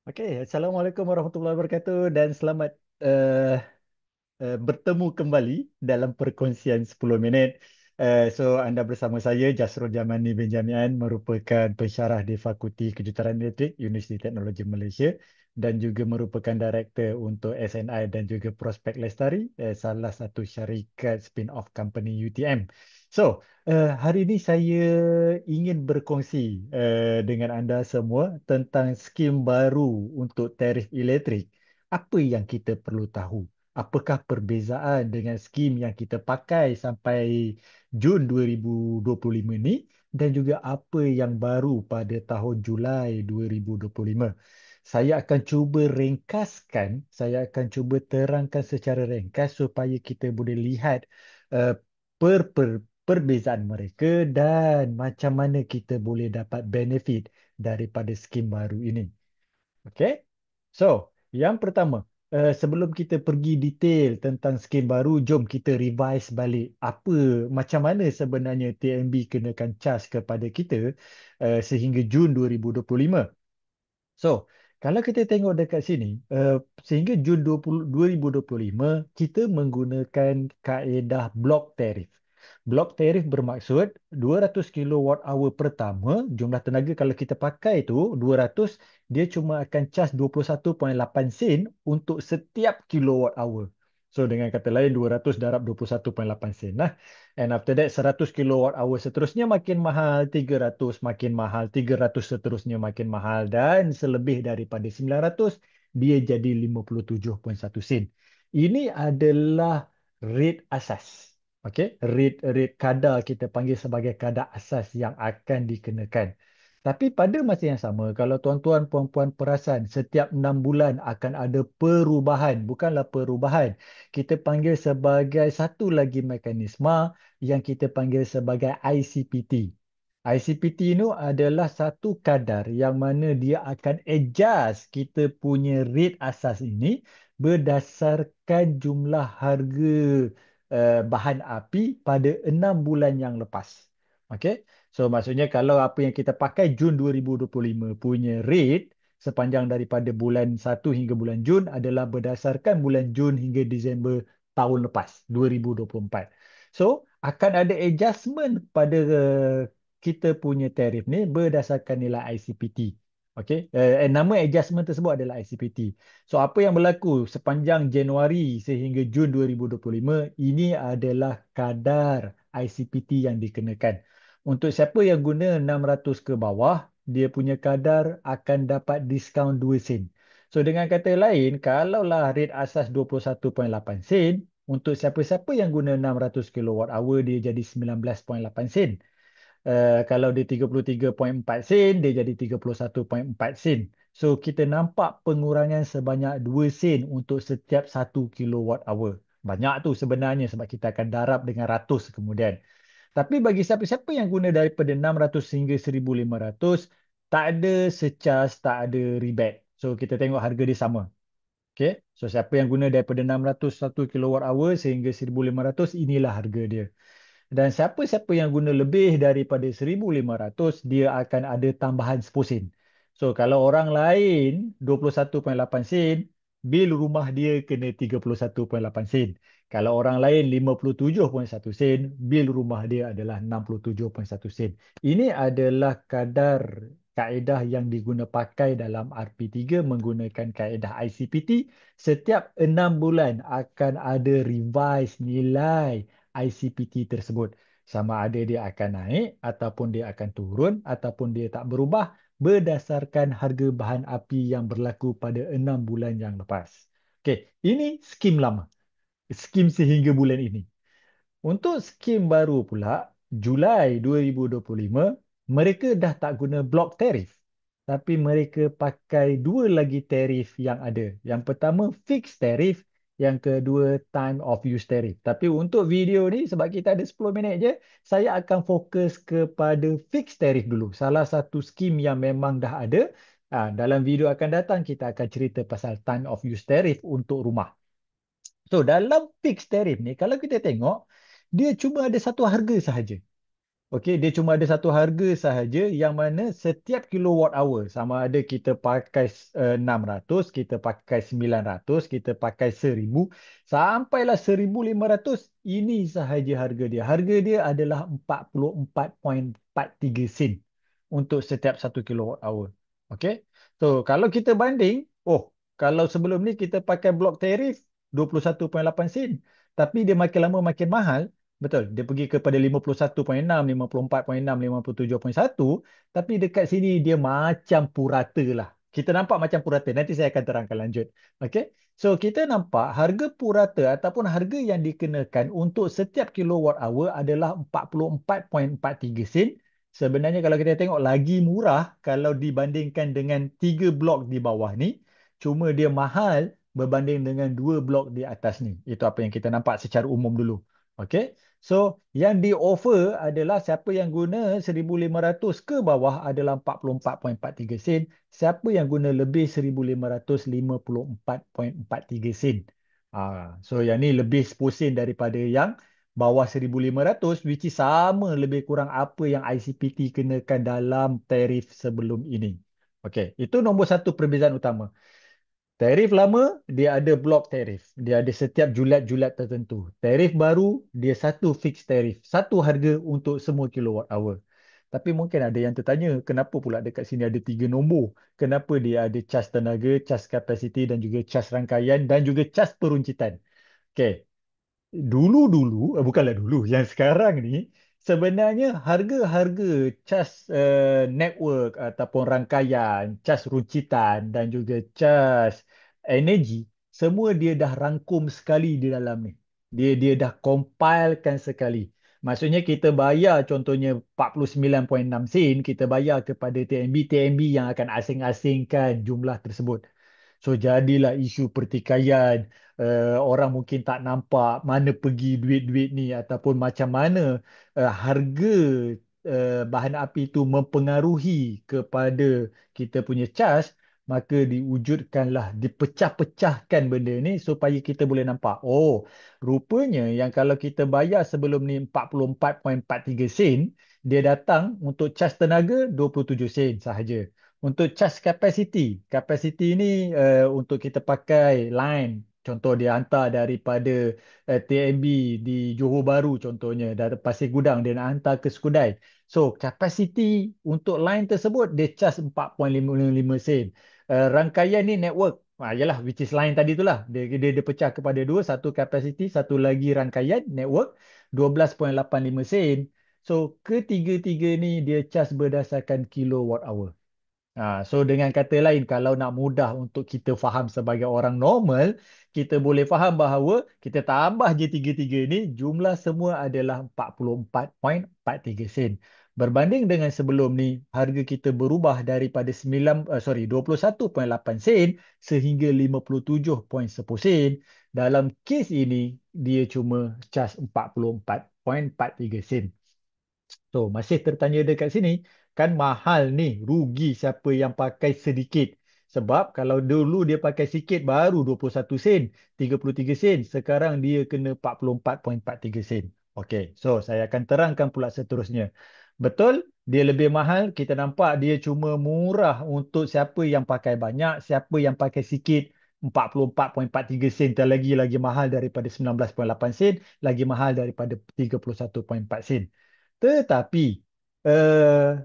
Assalamualaikum warahmatullahi wabarakatuh dan selamat uh, bertemu kembali dalam perkongsian 10 minit. Anda bersama saya Jasrul Jamani Benjamian, merupakan pensyarah di Fakulti Kejuruteraan Elektrik Universiti Teknologi Malaysia dan juga merupakan director untuk SNI dan juga Prospek Lestari, salah satu syarikat spin-off company UTM. Hari ini saya ingin berkongsi dengan anda semua tentang skim baru untuk tarif elektrik. Apa yang kita perlu tahu? Apakah perbezaan dengan skim yang kita pakai sampai Jun 2025 ni dan juga apa yang baru pada tahun Julai 2025. Saya akan cuba terangkan secara ringkas supaya kita boleh lihat uh, perbezaan mereka dan macam mana kita boleh dapat benefit daripada skim baru ini. Okey. Yang pertama, sebelum kita pergi detail tentang skim baru, jom kita revise balik macam mana sebenarnya TNB kenakan cas kepada kita sehingga Jun 2025. So, kalau kita tengok dekat sini, sehingga Jun 2025, kita menggunakan kaedah blok tarif. Blok tarif bermaksud 200 kilowatt hour pertama, jumlah tenaga kalau kita pakai tu 200, dia cuma akan cas 21.8 sen untuk setiap kilowatt hour. So, dengan kata lain 200 darab 21.8 sen lah. And after that 100 kilowatt hour seterusnya makin mahal, 300 makin mahal, 300 seterusnya makin mahal dan selebih daripada 900 dia jadi 57.1 sen. Ini adalah rate asas. Okey, rate kadar kita panggil sebagai kadar asas yang akan dikenakan. Tapi pada masa yang sama, kalau tuan-tuan puan-puan perasan, setiap 6 bulan akan ada perubahan. Bukanlah perubahan. Kita panggil sebagai satu lagi mekanisme yang kita panggil sebagai ICPT. ICPT itu adalah satu kadar yang mana dia akan adjust kita punya rate asas ini berdasarkan jumlah harga bahan api pada 6 bulan yang lepas. Okey. So maksudnya kalau apa yang kita pakai Jun 2025 punya rate sepanjang daripada bulan 1 hingga bulan Jun adalah berdasarkan bulan Jun hingga Disember tahun lepas 2024. So akan ada adjustment pada kita punya tarif ni berdasarkan nilai ICPT. Okey, nama adjustment tersebut adalah ICPT. So apa yang berlaku sepanjang Januari sehingga Jun 2025 ini adalah kadar ICPT yang dikenakan. Untuk siapa yang guna 600 ke bawah, dia punya kadar akan dapat diskaun 2 sen. So dengan kata lain, kalaulah rate asas 21.8 sen, untuk siapa-siapa yang guna 600 kilowatt hour dia jadi 19.8 sen. Kalau dia 33.4 sen, dia jadi 31.4 sen. So kita nampak pengurangan sebanyak 2 sen untuk setiap 1 kilowatt hour. Banyak tu sebenarnya sebab kita akan darab dengan ratus kemudian. Tapi bagi siapa-siapa yang guna daripada 600 hingga 1500, tak ada secas, tak ada rebate. So kita tengok harga dia sama. Okay. So siapa yang guna daripada 600 kilowatt hour sehingga 1500, inilah harga dia. Dan siapa-siapa yang guna lebih daripada 1500, dia akan ada tambahan 10 sen. So kalau orang lain 21.8 sen, bil rumah dia kena 31.8 sen. Kalau orang lain 57.1 sen, bil rumah dia adalah 67.1 sen. Ini adalah kadar kaedah yang diguna pakai dalam RP3 menggunakan kaedah ICPT. Setiap 6 bulan akan ada revise nilai ICPT tersebut. Sama ada dia akan naik ataupun dia akan turun ataupun dia tak berubah berdasarkan harga bahan api yang berlaku pada 6 bulan yang lepas. Okey, ini skim lama. Skim sehingga bulan ini. Untuk skim baru pula, Julai 2025, mereka dah tak guna blok tarif. Tapi mereka pakai dua lagi tarif yang ada. Yang pertama, fixed tarif. Yang kedua, time of use tarif. Tapi untuk video ni, sebab kita ada 10 minit je, saya akan fokus kepada fixed tarif dulu. Salah satu skim yang memang dah ada. Dalam video akan datang, kita akan cerita pasal time of use tarif untuk rumah. So, dalam fixed tarif ni, kalau kita tengok, dia cuma ada satu harga sahaja. Okey, dia cuma ada satu harga sahaja yang mana setiap kilowatt hour sama ada kita pakai 600, kita pakai 900, kita pakai 1000 sampailah 1500, ini sahaja harga dia. Harga dia adalah 44.43 sen untuk setiap satu kilowatt hour. Okey. So, kalau kita banding, kalau sebelum ni kita pakai blok tarif 21.8 sen, tapi dia makin lama makin mahal. Betul, dia pergi kepada 51.6, 54.6, 57.1, tapi dekat sini dia macam purata lah. Kita nampak macam purata. Nanti saya akan terangkan lanjut. Okey. So kita nampak harga purata ataupun harga yang dikenakan untuk setiap kilowatt hour adalah 44.43 sen. Sebenarnya kalau kita tengok lagi murah kalau dibandingkan dengan tiga blok di bawah ni. Cuma dia mahal berbanding dengan dua blok di atas ni. Itu apa yang kita nampak secara umum dulu. Okey. So, yang di-offer adalah siapa yang guna 1,500 ke bawah adalah 44.43 sen. Siapa yang guna lebih 1,500, 54.43 sen. So, yang ni lebih 10 sen daripada yang bawah 1,500, which is sama lebih kurang apa yang ICPT kenakan dalam tarif sebelum ini. Okey, itu nombor satu perbezaan utama. Tarif lama, dia ada blok tarif. Dia ada setiap julat-julat tertentu. Tarif baru, dia satu fix tarif. Satu harga untuk semua kilowatt hour. Tapi mungkin ada yang tertanya, kenapa pula dekat sini ada tiga nombor? Kenapa dia ada cas tenaga, cas kapasiti dan juga cas rangkaian dan juga cas peruncitan? Okey. Dulu-dulu, bukanlah dulu, yang sekarang ni, sebenarnya harga-harga cas network ataupun rangkaian, cas runcitan dan juga cas energi, semua dia dah rangkum sekali di dalam ni. Dia dah compilekan sekali. Maksudnya kita bayar contohnya 49.6 sen, kita bayar kepada TNB yang akan asing-asingkan jumlah tersebut. So jadilah isu pertikaian. Orang mungkin tak nampak mana pergi duit-duit ni ataupun macam mana harga bahan api itu mempengaruhi kepada kita punya cas, maka diwujudkanlah, dipecah-pecahkan benda ni supaya kita boleh nampak. Oh, rupanya yang kalau kita bayar sebelum ni 44.43 sen, dia datang untuk cas tenaga 27 sen sahaja. Untuk charge capacity, capacity ni untuk kita pakai line. Contoh dia hantar daripada TNB di Johor Bahru contohnya, dari Pasir Gudang dia nak hantar ke Skudai. So capacity untuk line tersebut dia charge 4.55 sen. Rangkaian ni network. Yalah, which is line tadi tu lah. Dia pecah kepada dua, satu capacity, satu lagi rangkaian network, 12.85 sen. So ketiga-tiga ni dia charge berdasarkan kilowatt hour. So dengan kata lain, kalau nak mudah untuk kita faham sebagai orang normal, kita boleh faham bahawa kita tambah je tiga-tiga ni, jumlah semua adalah 44.43 sen. Berbanding dengan sebelum ni, harga kita berubah daripada 21.8 sen sehingga 57.10 sen. Dalam kes ini, dia cuma cas 44.43 sen. So, masih tertanya dekat sini, kan mahal ni, rugi siapa yang pakai sedikit. Sebab kalau dulu dia pakai sikit baru 21 sen, 33 sen, sekarang dia kena 44.43 sen. Okey, so saya akan terangkan pula seterusnya. Betul, dia lebih mahal, kita nampak dia cuma murah untuk siapa yang pakai banyak, siapa yang pakai sikit, 44.43 sen lagi mahal daripada 19.8 sen, lagi mahal daripada 31.4 sen. Tetapi eh,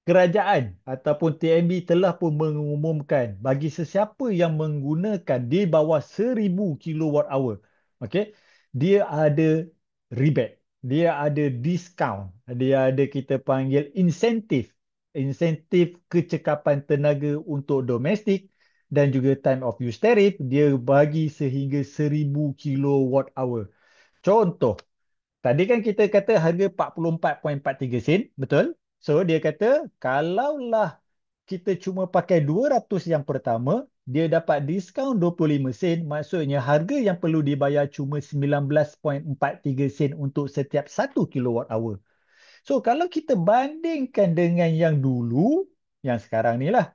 kerajaan ataupun TNB telah pun mengumumkan bagi sesiapa yang menggunakan di bawah 1,000 kilowatt hour, okey, dia ada rebate, dia ada diskaun, dia ada kita panggil insentif, insentif kecekapan tenaga untuk domestik dan juga time of use tarif dia bagi sehingga 1,000 kilowatt hour. Contoh, tadi kan kita kata harga 44.43 sen, betul? So dia kata kalaulah kita cuma pakai 200 yang pertama, dia dapat diskaun 25 sen, maksudnya harga yang perlu dibayar cuma 19.43 sen untuk setiap 1 kilowatt hour. So kalau kita bandingkan dengan yang dulu, yang sekarang ni lah,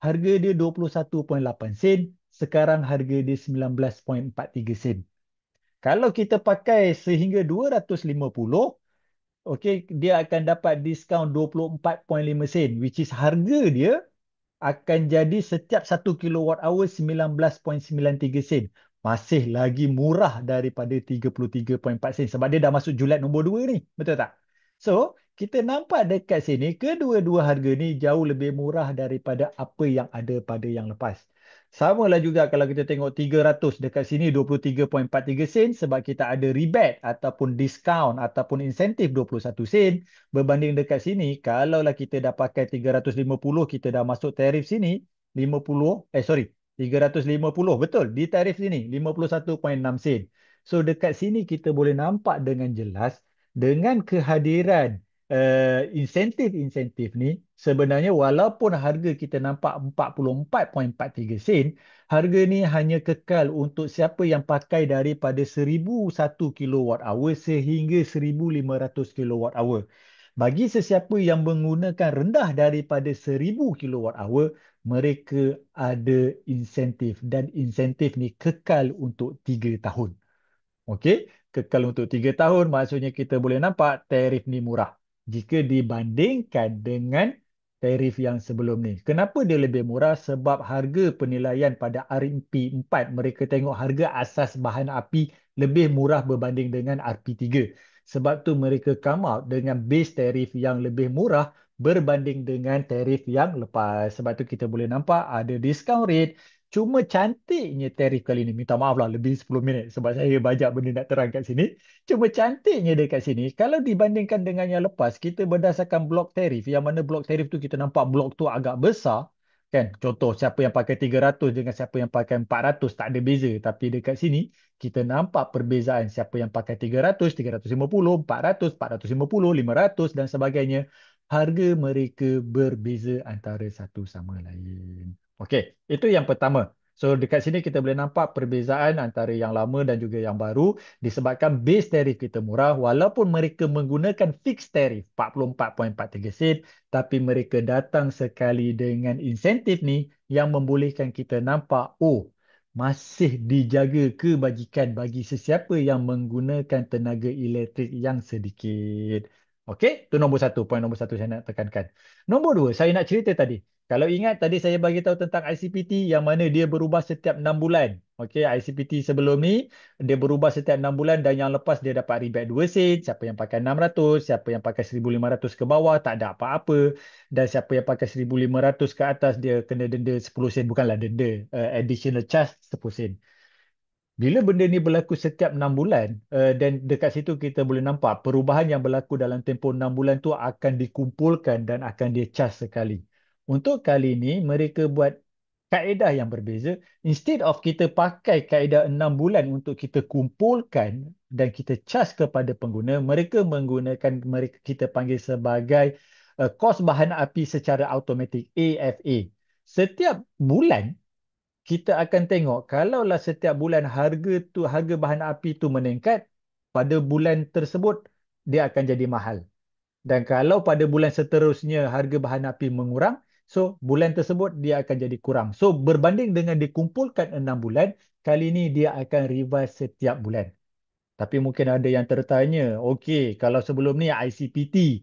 harga dia 21.8 sen, sekarang harga dia 19.43 sen. Kalau kita pakai sehingga 250, okey, dia akan dapat diskaun 24.5 sen, which is harga dia akan jadi setiap 1 kWh 19.93 sen. Masih lagi murah daripada 33.4 sen sebab dia dah masuk julat nombor 2 ni. Betul tak? So, kita nampak dekat sini kedua-dua harga ni jauh lebih murah daripada apa yang ada pada yang lepas. Sama lah juga kalau kita tengok 300 dekat sini 23.43 sen sebab kita ada rebate ataupun diskaun ataupun insentif 21 sen. Berbanding dekat sini, kalaulah kita dah pakai 350, kita dah masuk tarif sini, 50, sorry, 350, betul, di tarif sini, 51.6 sen. So, dekat sini kita boleh nampak dengan jelas, dengan kehadiran insentif-insentif ni, sebenarnya walaupun harga kita nampak 44.43 sen, harga ni hanya kekal untuk siapa yang pakai daripada 1,001 kWh sehingga 1,500 kWh. Bagi sesiapa yang menggunakan rendah daripada 1,000 kWh, mereka ada insentif dan insentif ni kekal untuk 3 tahun. Okey, kekal untuk 3 tahun maksudnya kita boleh nampak tarif ni murah jika dibandingkan dengan tarif yang sebelum ni. Kenapa dia lebih murah? Sebab harga penilaian pada RP4 mereka tengok harga asas bahan api lebih murah berbanding dengan RP3. Sebab tu mereka come out dengan base tarif yang lebih murah berbanding dengan tarif yang lepas. Sebab tu kita boleh nampak ada discount rate. Cuma cantiknya tarif kali ni, minta maaf lah lebih 10 minit sebab saya banyak benda nak terang kat sini. Cuma cantiknya dekat sini, kalau dibandingkan dengan yang lepas, kita berdasarkan blok tarif, yang mana blok tarif tu kita nampak blok tu agak besar, kan? Contoh siapa yang pakai 300 dengan siapa yang pakai 400 tak ada beza. Tapi dekat sini, kita nampak perbezaan siapa yang pakai 300, 350, 400, 450, 500 dan sebagainya. Harga mereka berbeza antara satu sama lain. Okey, itu yang pertama. So dekat sini kita boleh nampak perbezaan antara yang lama dan juga yang baru disebabkan base tarif kita murah walaupun mereka menggunakan fixed tarif 44.43 sen tapi mereka datang sekali dengan insentif ni yang membolehkan kita nampak masih dijaga kebajikan bagi sesiapa yang menggunakan tenaga elektrik yang sedikit. Okey, itu nombor satu. Poin nombor satu saya nak tekankan. Nombor dua, saya nak cerita tadi. Kalau ingat tadi saya bagi tahu tentang ICPT yang mana dia berubah setiap 6 bulan. Okey, ICPT sebelum ni dia berubah setiap 6 bulan dan yang lepas dia dapat rebate 2 sen. Siapa yang pakai 600, siapa yang pakai 1,500 ke bawah tak ada apa-apa. Dan siapa yang pakai 1,500 ke atas dia kena denda 10 sen. Bukanlah denda, additional charge 10 sen. Bila benda ni berlaku setiap 6 bulan dan dekat situ kita boleh nampak perubahan yang berlaku dalam tempoh 6 bulan tu akan dikumpulkan dan akan dia-charge sekali. Untuk kali ini mereka buat kaedah yang berbeza. Instead of kita pakai kaedah 6 bulan untuk kita kumpulkan dan kita charge kepada pengguna, mereka menggunakan kita panggil sebagai kos bahan api secara automatik AFA. Setiap bulan kita akan tengok kalaulah setiap bulan harga bahan api tu meningkat, pada bulan tersebut dia akan jadi mahal. Dan kalau pada bulan seterusnya harga bahan api mengurang, so bulan tersebut dia akan jadi kurang. So berbanding dengan dikumpulkan 6 bulan, kali ini dia akan revise setiap bulan. Tapi mungkin ada yang tertanya, okey, kalau sebelum ni ICPT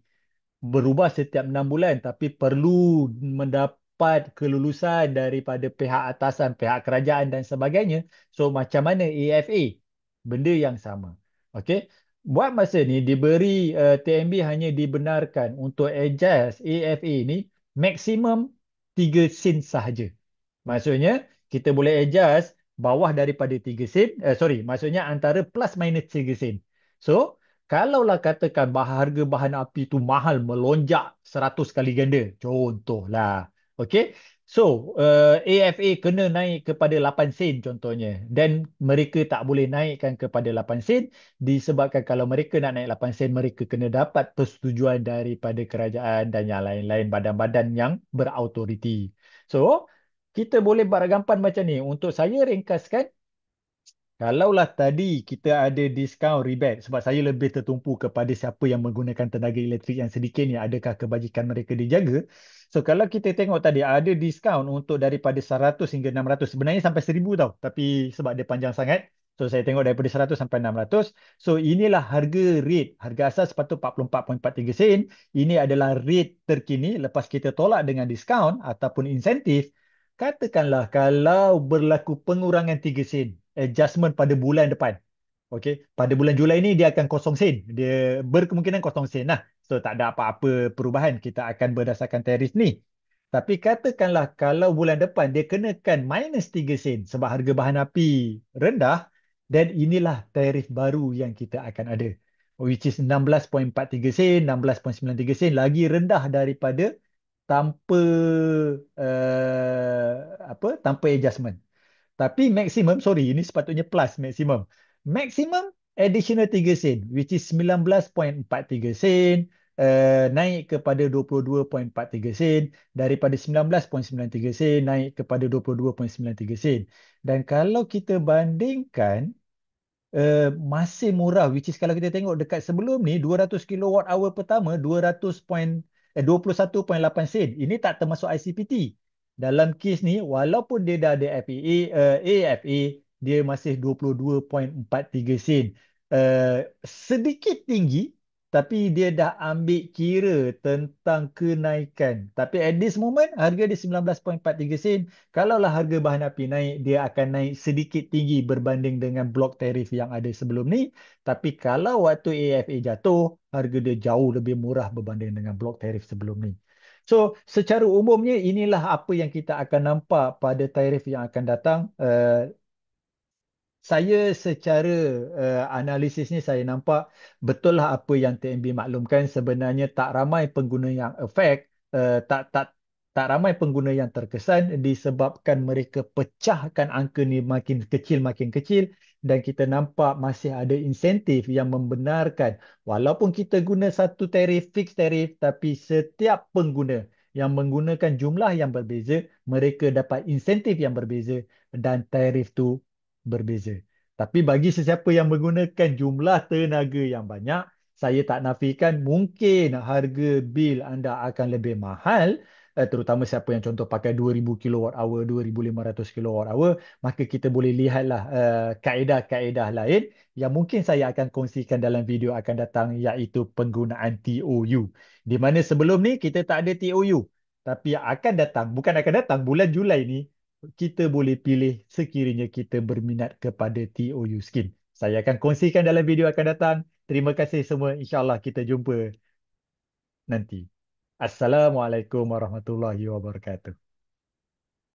berubah setiap 6 bulan tapi perlu mendapat kelulusan daripada pihak atasan, pihak kerajaan dan sebagainya. So macam mana AFA? Benda yang sama. Okey. Buat masa ni diberi TNB hanya dibenarkan untuk adjust AFA ni maksimum 3 sen sahaja. Maksudnya kita boleh adjust bawah daripada 3 sen, maksudnya antara plus minus 3 sen. So, kalaulah katakan harga bahan api tu mahal melonjak 100 kali ganda, contohlah. Okey. So, AFA kena naik kepada 8 sen contohnya dan mereka tak boleh naikkan kepada 8 sen disebabkan kalau mereka nak naik 8 sen mereka kena dapat persetujuan daripada kerajaan dan yang lain-lain badan-badan yang berautoriti. So, kita boleh beragampan macam ni. Untuk saya ringkaskan, kalaulah tadi kita ada diskaun rebate sebab saya lebih tertumpu kepada siapa yang menggunakan tenaga elektrik yang sedikit ni, adakah kebajikan mereka dijaga. So kalau kita tengok tadi ada diskaun untuk daripada 100 hingga 600, sebenarnya sampai 1,000 tau. Tapi sebab dia panjang sangat, So saya tengok daripada 100 sampai 600. So inilah harga rate. Harga asas sepatu 44.43 sen. Ini adalah rate terkini lepas kita tolak dengan diskaun ataupun insentif. Katakanlah kalau berlaku pengurangan 3 sen, adjustment pada bulan depan. Okey, pada bulan Julai ni dia akan kosong sen. Dia berkemungkinan kosong sen lah. So tak ada apa-apa perubahan. Kita akan berdasarkan tarif ni. Tapi katakanlah kalau bulan depan dia kenakan minus 3 sen sebab harga bahan api rendah, dan inilah tarif baru yang kita akan ada. Which is 16.43 sen, 16.93 sen, lagi rendah daripada tanpa tanpa adjustment. Tapi maksimum, sorry, ini sepatutnya plus maksimum. Maksimum additional 3 sen, which is 19.43 sen, naik kepada 22.43 sen, daripada 19.93 sen naik kepada 22.93 sen. Dan kalau kita bandingkan, masih murah, which is kalau kita tengok dekat sebelum ni 200 kilowatt hour pertama 21.8 sen. Ini tak termasuk ICPT. Dalam kes ni walaupun dia dah ada FAA, AFA, dia masih 22.43 sen. Sedikit tinggi tapi dia dah ambil kira tentang kenaikan. Tapi at this moment harga dia 19.43 sen. Kalaulah harga bahan api naik, dia akan naik sedikit tinggi berbanding dengan blok tarif yang ada sebelum ni. Tapi kalau waktu AFA jatuh, harga dia jauh lebih murah berbanding dengan blok tarif sebelum ni. So, secara umumnya inilah apa yang kita akan nampak pada tarif yang akan datang. Saya secara analisis ni saya nampak betul lah apa yang TNB maklumkan, sebenarnya tak ramai pengguna yang affect, tak tak tak ramai pengguna yang terkesan disebabkan mereka pecahkan angka ni makin kecil, dan kita nampak masih ada insentif yang membenarkan walaupun kita guna satu tarif, fix tarif, tapi setiap pengguna yang menggunakan jumlah yang berbeza, mereka dapat insentif yang berbeza dan tarif tu berbeza. Tapi bagi sesiapa yang menggunakan jumlah tenaga yang banyak, saya tak nafikan mungkin harga bil anda akan lebih mahal, terutama siapa yang contoh pakai 2000 kilowatt hour, 2500 kilowatt hour, maka kita boleh lihatlah kaedah-kaedah lain yang mungkin saya akan kongsikan dalam video akan datang, iaitu penggunaan TOU. Di mana sebelum ni kita tak ada TOU. Tapi yang akan datang, bukan akan datang, bulan Julai ni kita boleh pilih sekiranya kita berminat kepada TOU scheme. Saya akan kongsikan dalam video akan datang. Terima kasih semua. InsyaAllah kita jumpa nanti. Assalamualaikum warahmatullahi wabarakatuh.